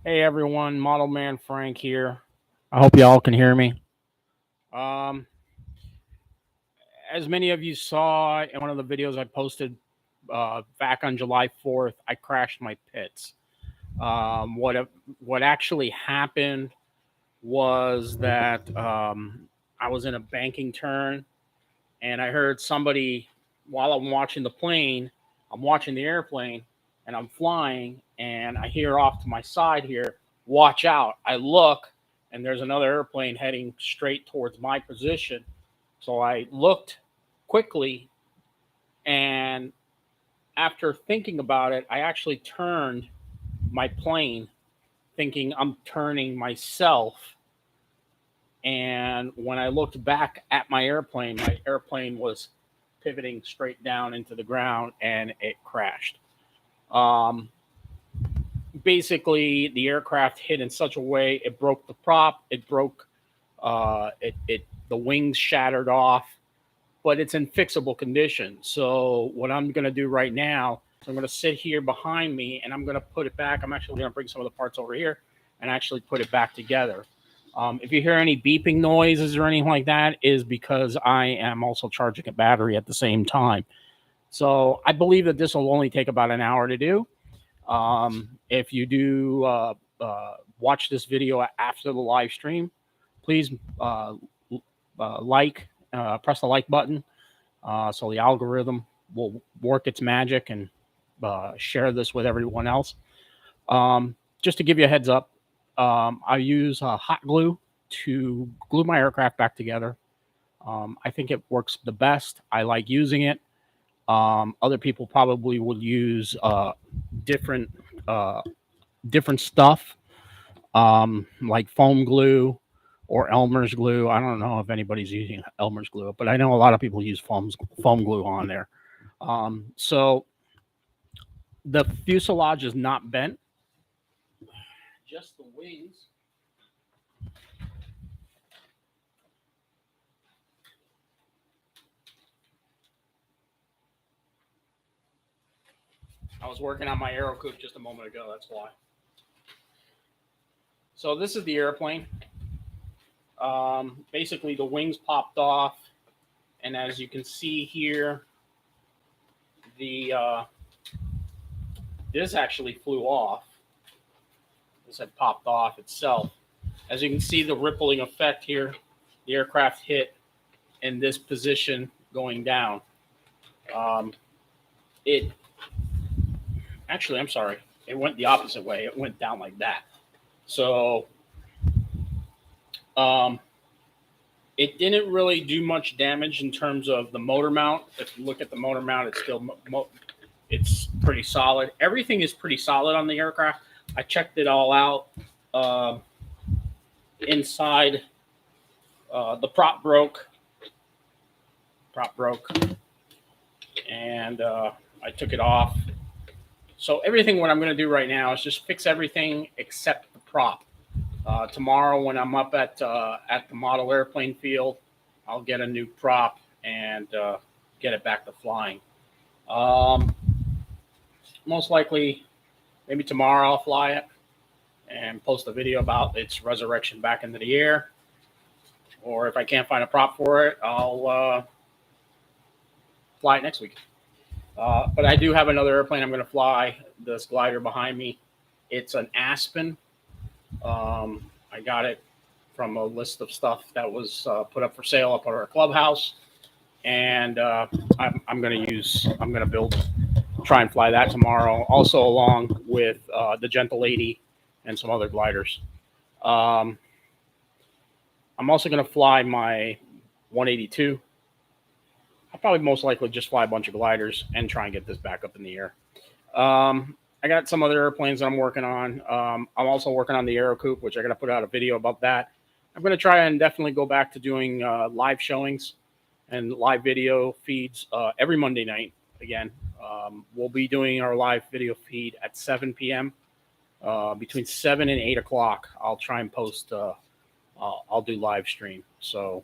Hey everyone, Model Man Frank here. I hope you all can hear me. Um, as many of you saw in one of the videos I posted back on July 4th, I crashed my pits. What actually happened was that I was in a banking turn, and I heard somebody while I'm watching the plane. I'm watching the airplane, and I'm flying, and I hear off to my side here, "Watch out!" I look, and there's another airplane heading straight towards my position. So I looked quickly, and after thinking about it, I actually turned my plane, thinking I'm turning myself. And when I looked back at my airplane was pivoting straight down into the ground, and it crashed. Um, Basically, the aircraft hit in such a way it broke the prop, it broke, the wings shattered off, but it's in fixable condition. So what I'm going to do right now is I'm going to sit here behind me, and I'm going to put it back. I'm actually going to bring some of the parts over here and actually put it back together. If you hear any beeping noises or anything like that, is because I am also charging a battery at the same time. So I believe that this will only take about an hour to do. If you do watch this video after the live stream, please press the like button, so the algorithm will work its magic and share this with everyone else. Just to give you a heads up, I use hot glue to glue my aircraft back together. I think it works the best. I like using it. Other people probably will use different uh, different stuff, like foam glue or Elmer's glue. I don't know if anybody's using Elmer's glue, but I know a lot of people use foam glue on there. So the fuselage is not bent, just the wings. I was working on my aero coupe just a moment ago. That's why. So this is the airplane. Basically, the wings popped off, and as you can see here, the this actually flew off. This had popped off itself. As you can see, the rippling effect here, the aircraft hit in this position going down. It actually, I'm sorry, it went the opposite way. It went down like that. So it didn't really do much damage in terms of the motor mount. If you look at the motor mount, it's still it's pretty solid. Everything is pretty solid on the aircraft. I checked it all out. Inside, the prop broke. And I took it off. So everything, what I'm going to do right now is just fix everything except the prop. Tomorrow, when I'm up at the model airplane field, I'll get a new prop and get it back to flying. Most likely, maybe tomorrow I'll fly it and post a video about its resurrection back into the air. Or if I can't find a prop for it, I'll fly it next week. But I do have another airplane I'm going to fly, this glider behind me. It's an Aspen. I got it from a list of stuff that was put up for sale up at our clubhouse. And I'm going to try and fly that tomorrow, also along with the Gentle Lady and some other gliders. I'm also going to fly my 182. I'll probably most likely just fly a bunch of gliders and try and get this back up in the air. I got some other airplanes that I'm working on. I'm also working on the aero coupe, which I got to put out a video about that. I'm going to try and definitely go back to doing live showings and live video feeds every Monday night. Again, we'll be doing our live video feed at 7 p.m. Between 7 and 8 o'clock. I'll try and post. I'll do live stream. So,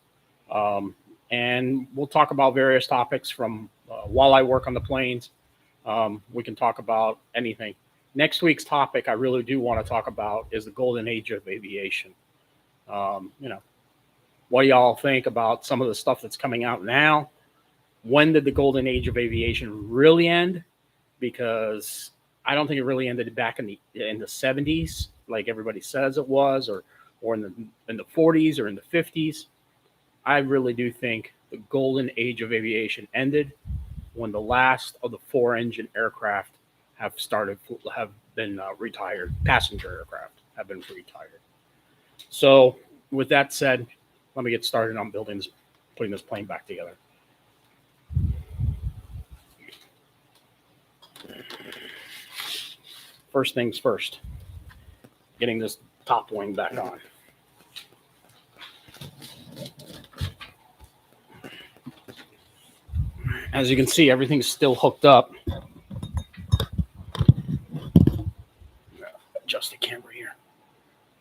and we'll talk about various topics from while I work on the planes. We can talk about anything. next week's topic I really do want to talk about is the golden age of aviation. You know, what do y'all think about some of the stuff that's coming out now? When did the golden age of aviation really end? Because I don't think it really ended back in the 70s, like everybody says it was, or in the 40s or in the 50s. I really do think the golden age of aviation ended when the last of the four-engine aircraft have been retired. Passenger aircraft have been retired. So, with that said, let me get started on putting this plane back together. First things first, getting this top wing back on. As you can see, everything's still hooked up. Adjust the camera here.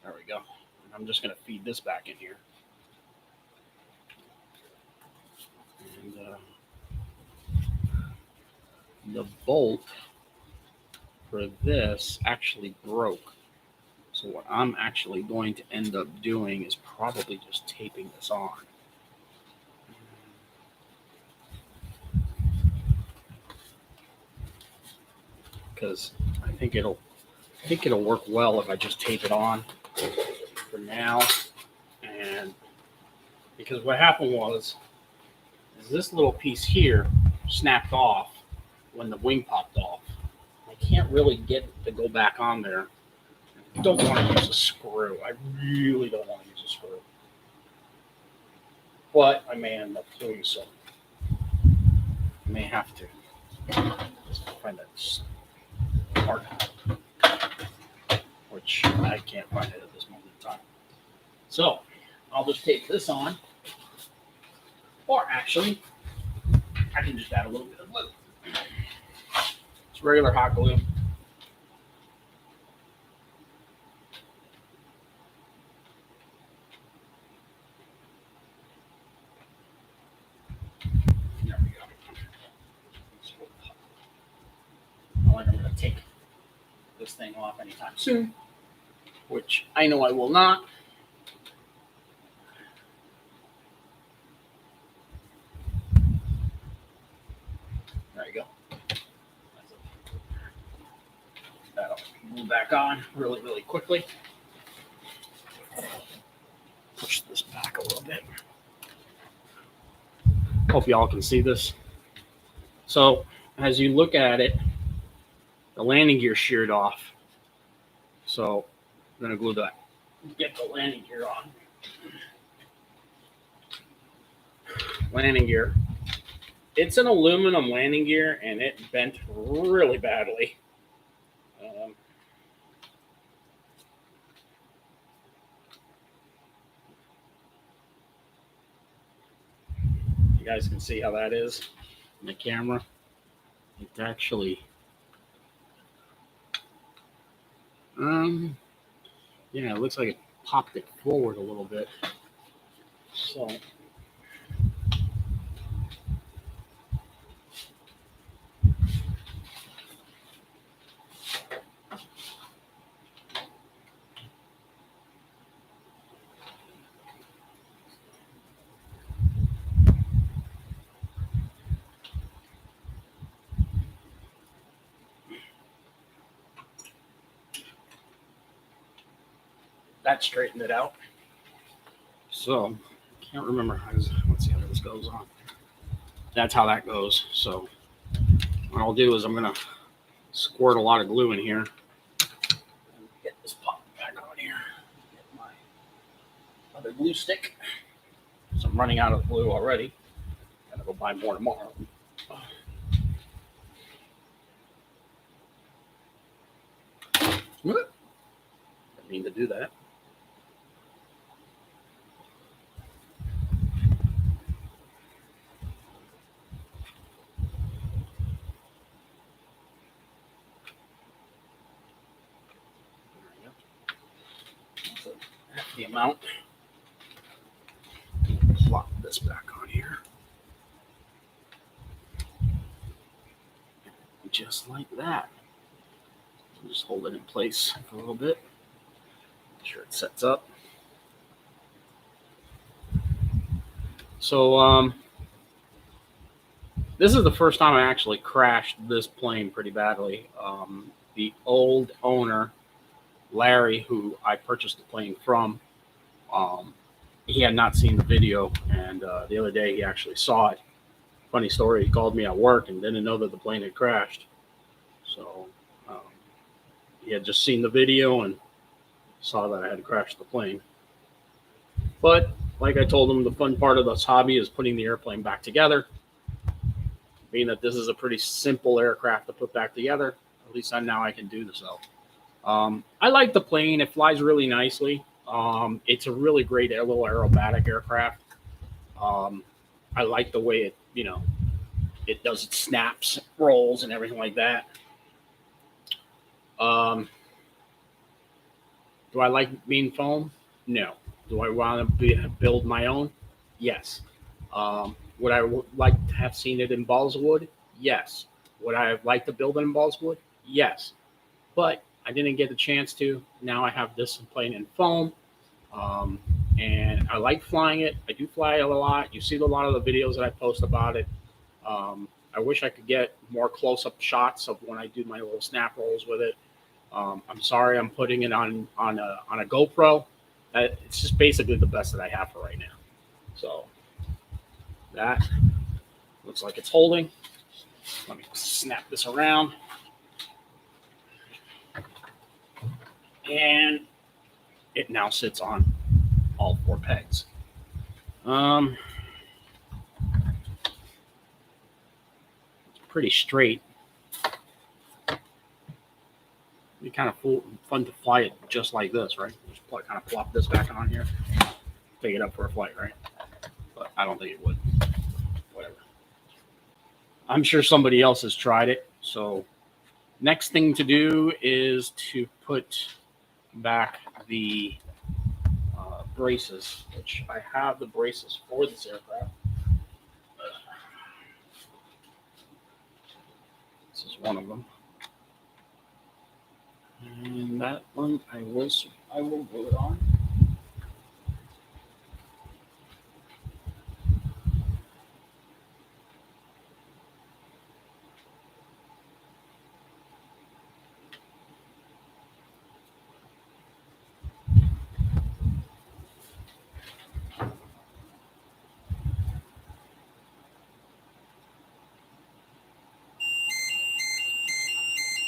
There we go. I'm just going to feed this back in here. And the bolt for this actually broke. So what I'm actually going to end up doing is probably just taping this on. Because I think it'll work well if I just tape it on for now. And because what happened is this little piece here snapped off when the wing popped off. I can't really get it to go back on there. I don't want to use a screw. I really don't want to use a screw. But I may end up doing so. I may have to. Just find that part, which I can't find it at this moment in time. So I'll just tape this on, or actually, I can just add a little bit of glue. It's regular hot glue. There we go. Not like I'm going to take this thing off anytime soon, which I know I will not. There you go. That'll move back on really, really quickly. Push this back a little bit. Hope y'all can see this. So as you look at it, the landing gear sheared off. So I'm going to glue that. Get the landing gear on. Landing gear. It's an aluminum landing gear, and it bent really badly. You guys can see how that is in the camera. It's actually, yeah, it looks like it popped it forward a little bit. So that straightened it out. So can't remember how. Let's see how this goes on. That's how that goes. So what I'll do is I'm gonna squirt a lot of glue in here and get this pop back on here. Get my other glue stick. So I'm running out of glue already. Gotta go buy more tomorrow. Didn't mean to do that. The amount. Plop this back on here. Just like that. Just hold it in place for a little bit. Make sure it sets up. So this is the first time I actually crashed this plane pretty badly. The old owner, Larry, who I purchased the plane from, he had not seen the video, and the other day he actually saw it. Funny story, he called me at work and didn't know that the plane had crashed. So he had just seen the video and saw that I had crashed the plane. But like I told him, the fun part of this hobby is putting the airplane back together. Being that this is a pretty simple aircraft to put back together, at least now I can do so. I like the plane. It flies really nicely. It's a really great little aerobatic aircraft. I like the way it, it does its snaps, rolls, and everything like that. Do I like being foam? No. Do I want to build my own? Yes. Would I like to have seen it in balls of wood? Yes. Would I have liked to build it in balls of wood? Yes. But I didn't get the chance to. Now I have this plane in foam. And I like flying it. I do fly it a lot. You see a lot of the videos that I post about it. I wish I could get more close-up shots of when I do my little snap rolls with it. I'm sorry, I'm putting it on a GoPro. It's just basically the best that I have for right now. So that looks like it's holding. Let me snap this around. And it now sits on all 4 pegs. It's pretty straight. It'd be kind of fun to fly it just like this, right? Just kind of plop this back on here, take it up for a flight, right? But I don't think it would. Whatever. I'm sure somebody else has tried it. So next thing to do is to put back the braces, which I have the braces for this aircraft. This is one of them. And that one I will glue it on.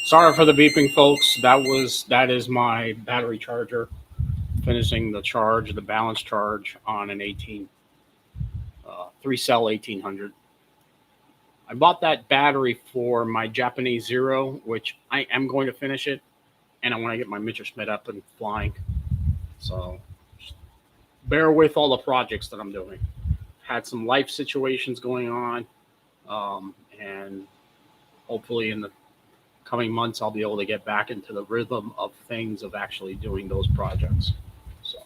Sorry for the beeping, folks. That is my battery charger, finishing the charge, the balance charge on an 3-cell 1800. I bought that battery for my Japanese Zero, which I am going to finish it, and I want to get my Messerschmitt up and flying. So bear with all the projects that I'm doing. Had some life situations going on, and hopefully in the coming months I'll be able to get back into the rhythm of things of actually doing those projects. So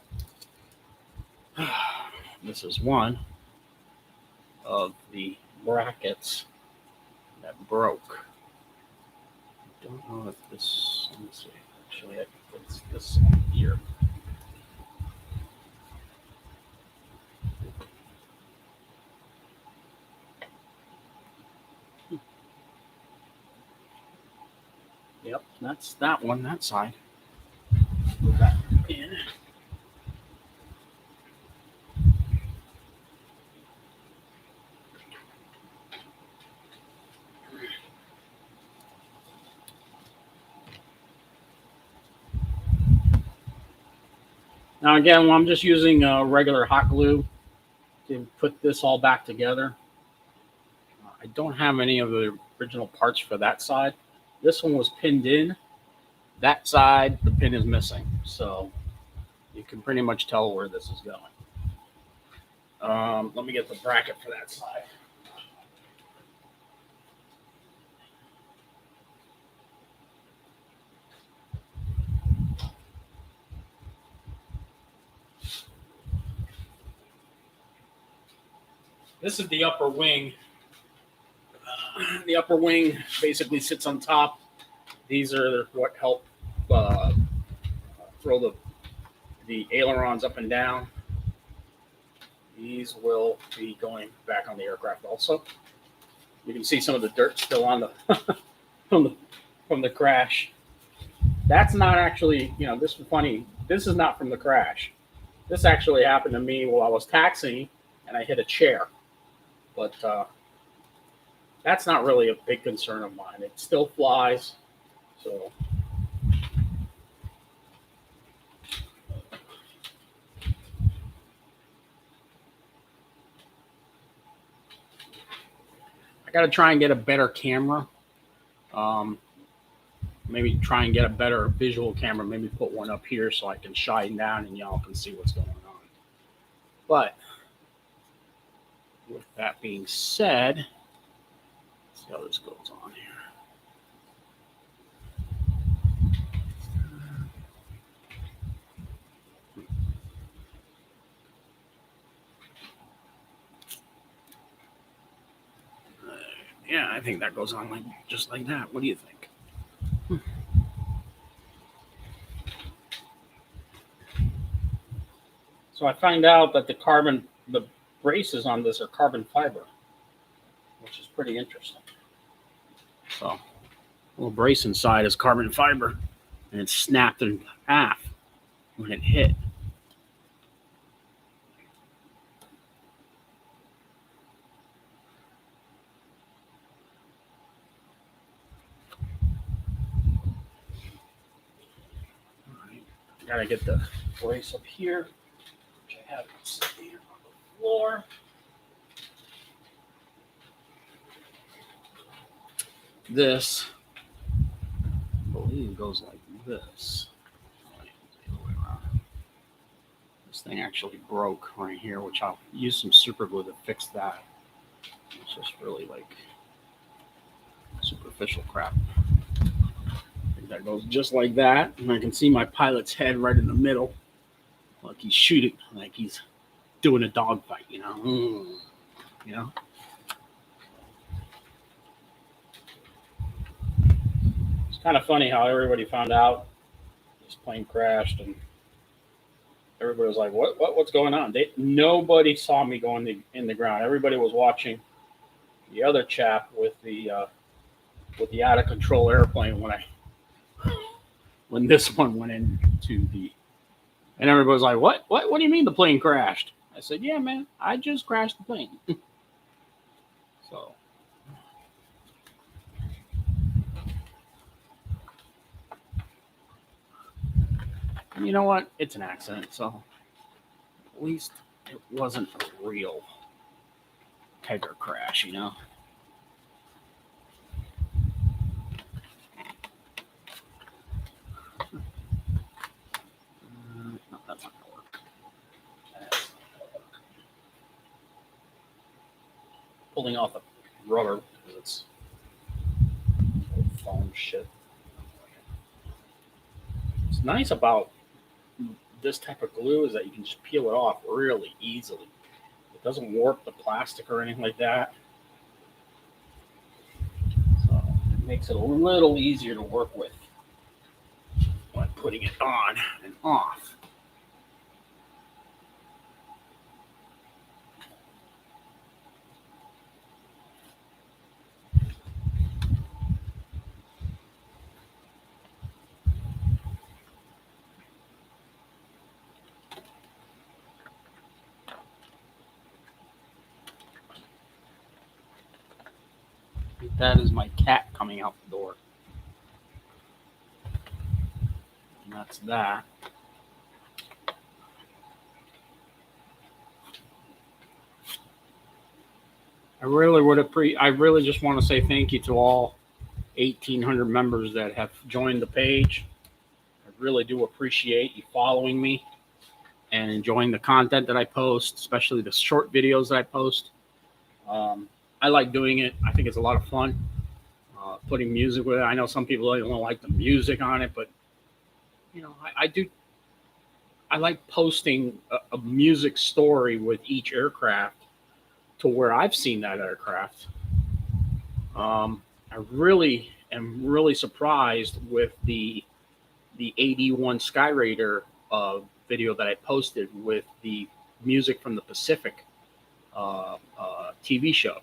this is one of the brackets that broke. I don't know if this, let me see, actually I can put this on here. Yep, that's that one, that side. Put that in. Now again, I'm just using regular hot glue to put this all back together. I don't have any of the original parts for that side. This one was pinned in. That side, the pin is missing. So you can pretty much tell where this is going. Let me get the bracket for that side. This is the upper wing. The upper wing basically sits on top These are what help throw the ailerons up and down. These will be going back on the aircraft also. You can see some of the dirt still on the from the crash. That's not actually, this is funny. This is not from the crash. This actually happened to me while I was taxiing and I hit a chair. But that's not really a big concern of mine. It still flies. So I got to try and get a better camera. Maybe try and get a better visual camera. Maybe put one up here so I can shine down and y'all can see what's going on. But with that being said, let's see how this goes on here. Yeah, I think that goes on just like that. What do you think? So I find out that the braces on this are carbon fiber, which is pretty interesting. So a little brace inside is carbon fiber, and it snapped in half when it hit. Gotta get the brace up here, which I have sitting here on the floor. This, I believe, goes like this. This thing actually broke right here, which I'll use some super glue to fix that. It's just really like superficial crap. That goes just like that, and I can see my pilot's head right in the middle, like he's shooting, like he's doing a dogfight, you know. It's kind of funny how everybody found out this plane crashed, and everybody was like, "What's going on?" Nobody saw me go in the ground. Everybody was watching the other chap with the out of control airplane when this one went into and everybody was like, what do you mean the plane crashed? I said, yeah, man, I just crashed the plane. So and you know what? It's an accident, so at least it wasn't a real tiger crash, No, that's not gonna work. Pulling off the rubber because it's foam shit. What's nice about this type of glue is that you can just peel it off really easily. It doesn't warp the plastic or anything like that. So it makes it a little easier to work with when putting it on and off. That is my cat coming out the door. And that's that. I really just want to say thank you to all 1,800 members that have joined the page. I really do appreciate you following me and enjoying the content that I post, especially the short videos that I post. I like doing it. I think it's a lot of fun. Putting music with it. I know some people don't like the music on it, but I do. I like posting a music story with each aircraft to where I've seen that aircraft. I really am really surprised with the 81 Skyraider video that I posted with the music from the Pacific TV show.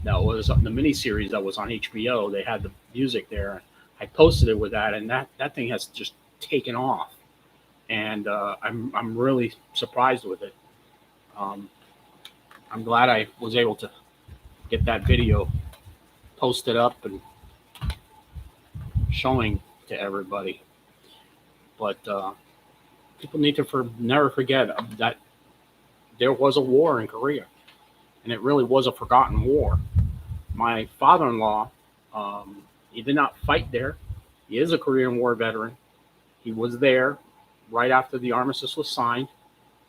That was the miniseries that was on HBO. They had the music there. I posted it with that, and that thing has just taken off. And I'm really surprised with it. I'm glad I was able to get that video posted up and showing to everybody. But people need to never forget that there was a war in Korea, and it really was a forgotten war. My father-in-law, he did not fight there. He is a Korean War veteran. He was there right after the armistice was signed,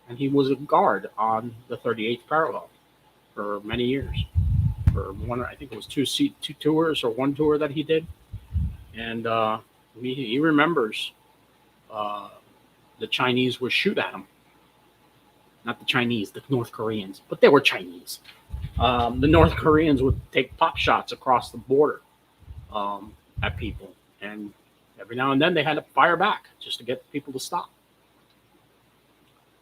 and he was a guard on the 38th parallel for many years. For one, I think it was two tours or one tour that he did, and he remembers the Chinese would shoot at him. Not the Chinese, the North Koreans, but they were Chinese. The North Koreans would take pop shots across the border at people, and every now and then they had to fire back just to get people to stop.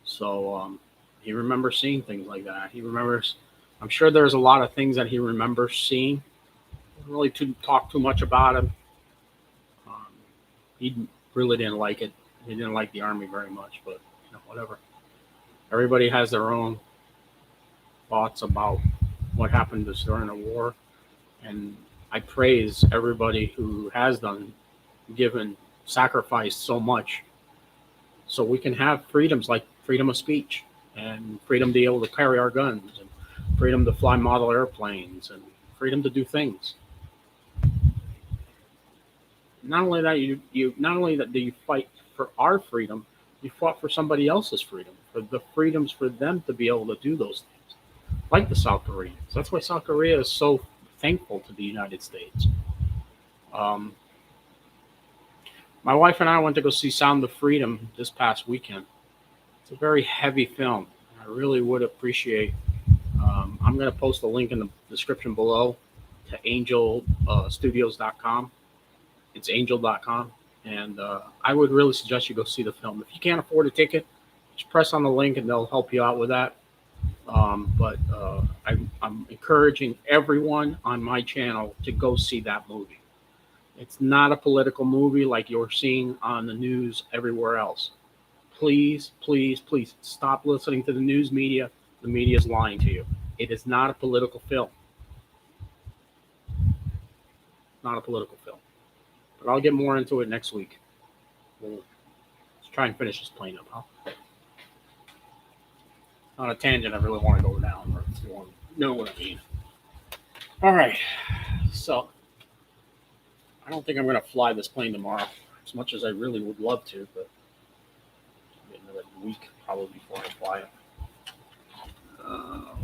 So he remembers seeing things like that. He remembers, I'm sure there's a lot of things that he remembers seeing. Didn't really talk too much about him. He really didn't like it. He didn't like the Army very much, but whatever. Everybody has their own thoughts about what happened to us during the war, and I praise everybody who has sacrificed so much so we can have freedoms like freedom of speech and freedom to be able to carry our guns and freedom to fly model airplanes and freedom to do things. Not only that, do you fight for our freedom, you fought for somebody else's freedom, for the freedoms for them to be able to do those things, like the South Koreans. That's why South Korea is so thankful to the United States. My wife and I went to go see Sound of Freedom this past weekend. It's a very heavy film. I really would appreciate. I'm going to post a link in the description below to angelstudios.com. It's angel.com. And I would really suggest you go see the film. If you can't afford a ticket, just press on the link and they'll help you out with that. But I'm encouraging everyone on my channel to go see that movie. It's not a political movie like you're seeing on the news everywhere else. Please, please, please stop listening to the news media. The media is lying to you. It is not a political film. Not a political film. But I'll get more into it next week. Let's try and finish this plane up, huh? On a tangent I really want to go down, or if you want to know what I mean. All right. So, I don't think I'm going to fly this plane tomorrow, as much as I really would love to, but I'll get another week probably before I fly it. Oh,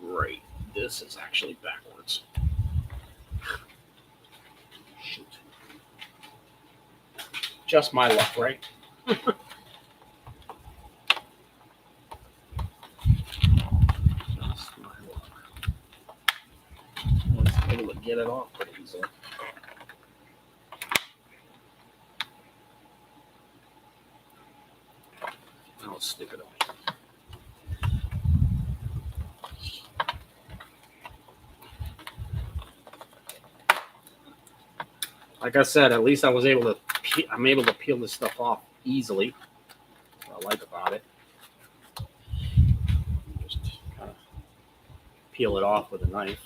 great. This is actually backwards. Shoot. Just my luck, right? Just my luck. I was able to get it off pretty easily. Now let's stick it on. Like I said, at least I'm able to peel this stuff off easily. That's what I like about it. Just kind of peel it off with a knife.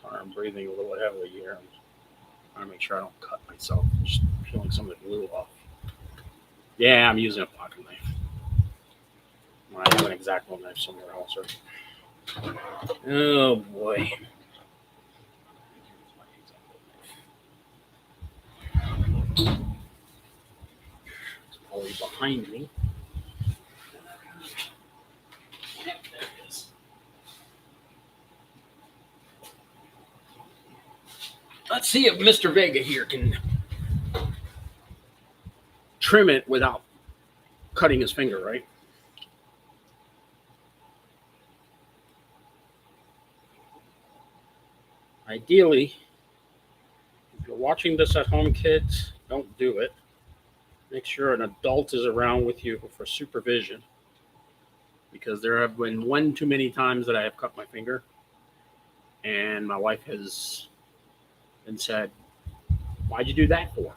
Sorry, I'm breathing a little heavily here. I'm trying to make sure I don't cut myself. I'm just peeling some of the glue off. Yeah, I'm using a pocket knife. I have an X-Acto knife somewhere else. Oh boy. It's probably behind me. Yep, there it is. Let's see if Mr. Vega here can trim it without cutting his finger, right? Ideally, if you're watching this at home, kids, don't do it. Make sure an adult is around with you for supervision, because there have been one too many times that I have cut my finger, and my wife has been said, "Why'd you do that for?"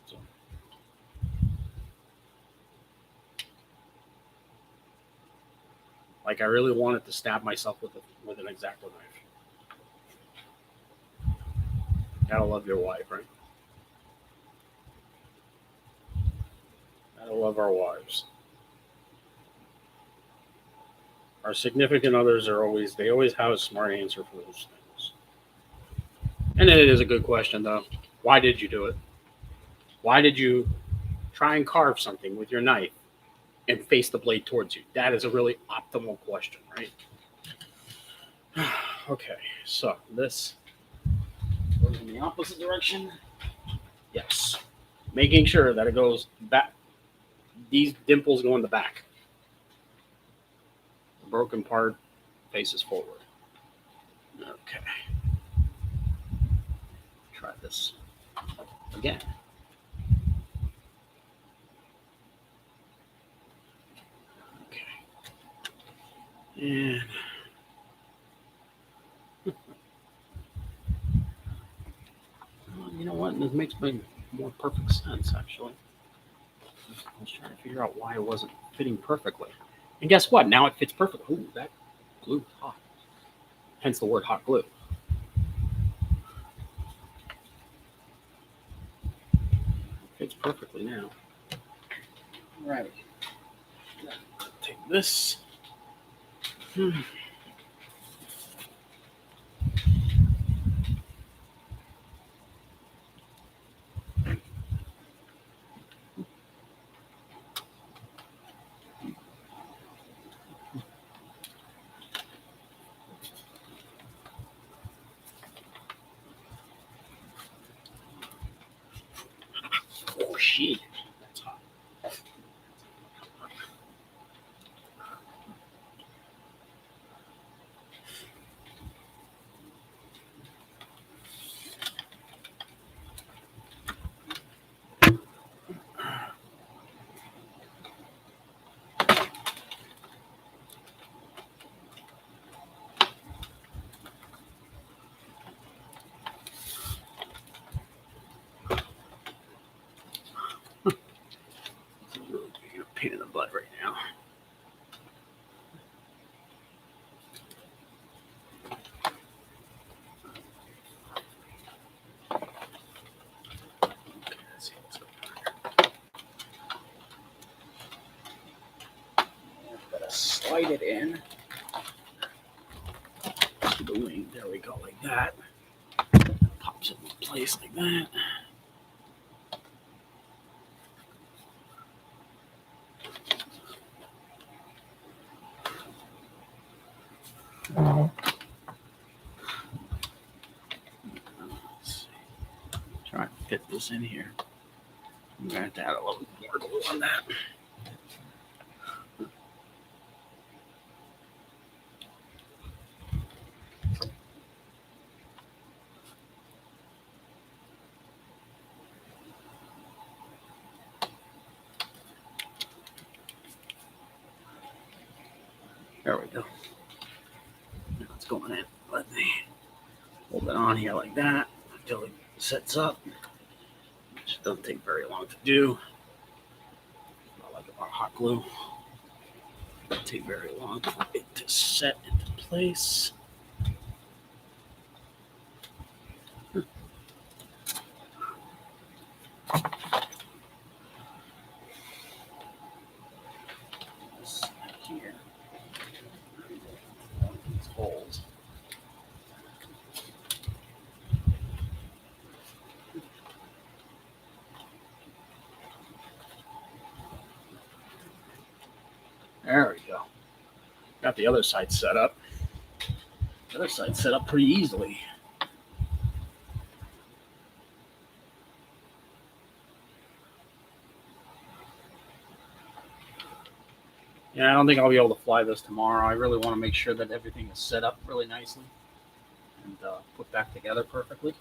So, like, I really wanted to stab myself with an X-Acto knife. Gotta love your wife, right? Gotta love our wives. Our significant others they always have a smart answer for those things. And it is a good question, though. Why did you do it? Why did you try and carve something with your knife and face the blade towards you? That is a really optimal question, right? Okay, so this goes in the opposite direction. Yes. Making sure that it goes back. These dimples go in the back. The broken part faces forward. Okay. Try this again. Okay. And well, you know what? This makes more perfect sense, actually. I was trying to figure out why it wasn't fitting perfectly. And guess what? Now it fits perfectly. Ooh, that glue is hot. Hence the word hot glue. It fits perfectly now. All right. Take this. Oh, shit. That's hot. It's really being a pain in the butt right now. Okay, let's see what's going on here. Gotta slide it in to the wing. There we go, like that. Pops it in place like that. Let's see. Try to fit this in here. I'm gonna have to add a little more glue on that. There we go. Now it's going in. Let me hold it on here like that until it sets up. Which doesn't take very long to do. I like our hot glue. It doesn't take very long for it to set into place. This here. These holes. There we go. Got the other side set up. The other side set up pretty easily. Yeah, I don't think I'll be able to fly this tomorrow. I really want to make sure that everything is set up really nicely and put back together perfectly.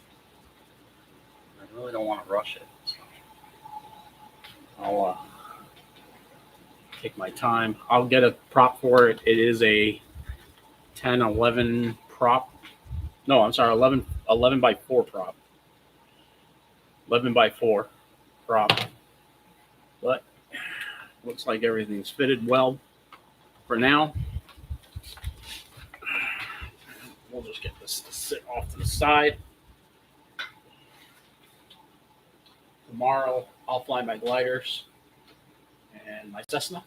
I really don't want to rush it. So I'll take my time. I'll get a prop for it. It is a 10-11 prop. No, I'm sorry, 11 by 4 prop. 11 by 4 prop. But looks like everything's fitted well for now. We'll just get this to sit off to the side. Tomorrow, I'll fly my gliders and my Cessna.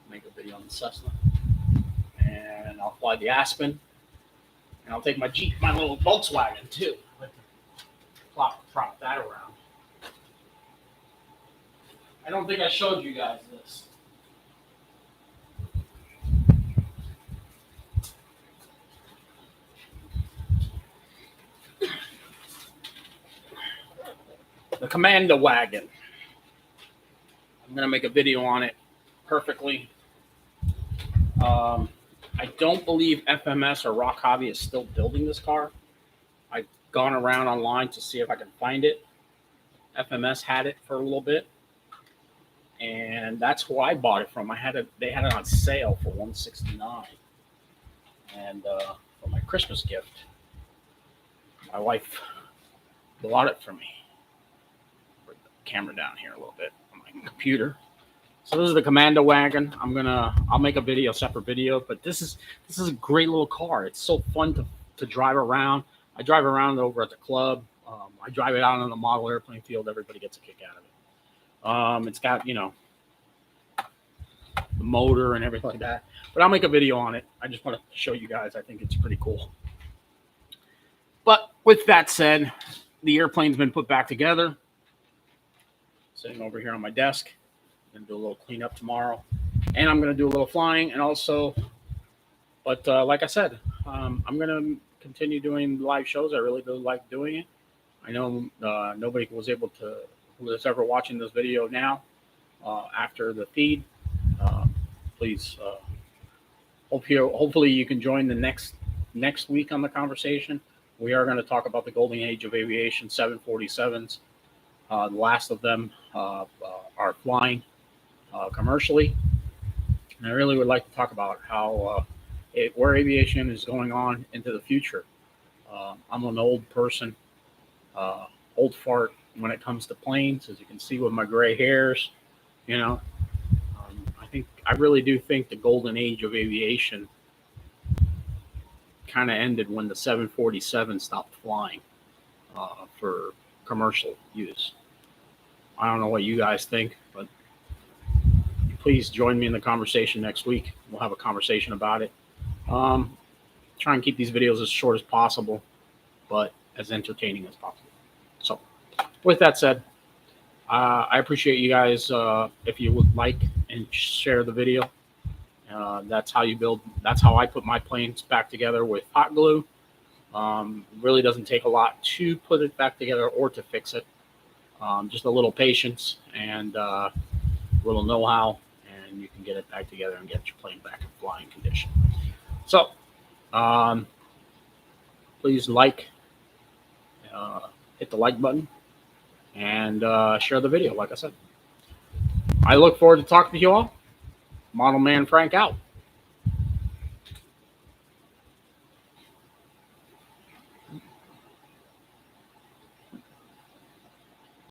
Make a video on the Cessna. And I'll fly the Aspen. And I'll take my Jeep, my little Volkswagen, too. Prop that around. I don't think I showed you guys this. The Commando wagon. I'm going to make a video on it perfectly. I don't believe FMS or Rock Hobby is still building this car. I've gone around online to see if I can find it. FMS had it for a little bit, and that's who I bought it from. They had it on sale for $169, and for my Christmas gift, my wife bought it for me. Bring the camera down here a little bit on my computer. So this is the Commando wagon. I'll make a video, separate video, but this is a great little car. It's so fun to drive around. I drive around over at the club. I drive it out on the model airplane field. Everybody gets a kick out of it. It's got, the motor and everything like that. But I'll make a video on it. I just want to show you guys. I think it's pretty cool. But with that said, the airplane's been put back together. Sitting over here on my desk. I'm going to do a little cleanup tomorrow. And I'm going to do a little flying and also, but like I said, I'm going to continue doing live shows. I really do like doing it. I know nobody was able to, who is ever watching this video now, after the feed, please, hopefully you can join the next week on the conversation. We are going to talk about the golden age of aviation, 747s. The last of them are flying commercially. And I really would like to talk about how where aviation is going on into the future. I'm an old person, old fart when it comes to planes, as you can see with my gray hairs. I really do think the golden age of aviation kind of ended when the 747 stopped flying for commercial use. I don't know what you guys think, but please join me in the conversation next week. We'll have a conversation about it. Try and keep these videos as short as possible, but as entertaining as possible. So with that said, I appreciate you guys. If you would like and share the video, that's how I put my planes back together with hot glue. Really doesn't take a lot to put it back together or to fix it. Just a little patience and a little know-how, and you can get it back together and get your plane back in flying condition. So please hit the like button and share the video, like I said. I look forward to talking to you all. Model Man Frank out.